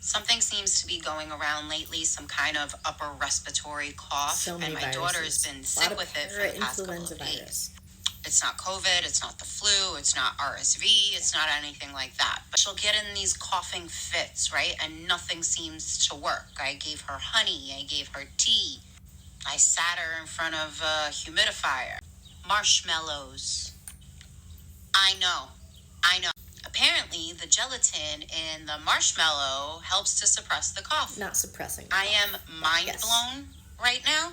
Something seems to be going around lately, some kind of upper respiratory cough, So and many my daughter's viruses. been A lot sick of with it for the past couple para-influenza of days. virus. It's not COVID, it's not the flu, it's not RSV, it's not anything like that. But she'll get in these coughing fits, right? And nothing seems to work. I gave her honey, I gave her tea, I sat her in front of a humidifier. Marshmallows. I know. I know. Apparently, the gelatin in the marshmallow helps to suppress the cough. Not suppressing the I cough. am mind Yes. blown right now.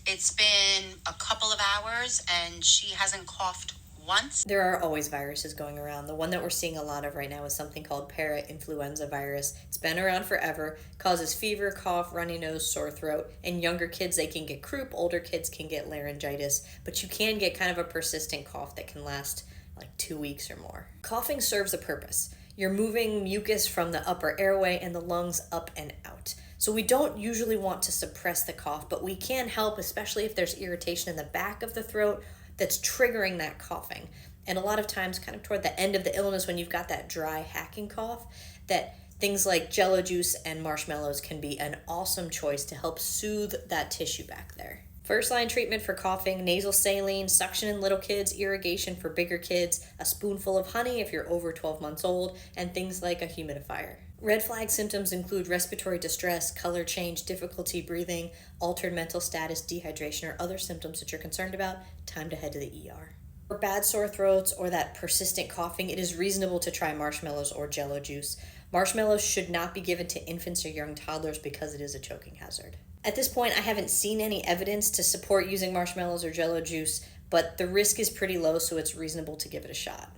It's been a couple of hours and she hasn't coughed once. There are always viruses going around. The one that we're seeing a lot of right now is something called para-influenza virus. It's been around forever, causes fever, cough, runny nose, sore throat. In younger kids, they can get croup, older kids can get laryngitis, but you can get kind of a persistent cough that can last like 2 weeks or more. Coughing serves a purpose. You're moving mucus from the upper airway and the lungs up and out. So we don't usually want to suppress the cough, but we can help, especially if there's irritation in the back of the throat that's triggering that coughing. And a lot of times, kind of toward the end of the illness, when you've got that dry hacking cough, that things like jello juice and marshmallows can be an awesome choice to help soothe that tissue back there. First line treatment for coughing: nasal saline, suction in little kids, irrigation for bigger kids, a spoonful of honey if you're over 12 months old, and things like a humidifier. Red flag symptoms include respiratory distress, color change, difficulty breathing, altered mental status, dehydration, or other symptoms that you're concerned about. Time to head to the ER. For bad sore throats or that persistent coughing, it is reasonable to try marshmallows or jello juice. Marshmallows should not be given to infants or young toddlers because it is a choking hazard. At this point, I haven't seen any evidence to support using marshmallows or jello juice, but the risk is pretty low, so it's reasonable to give it a shot.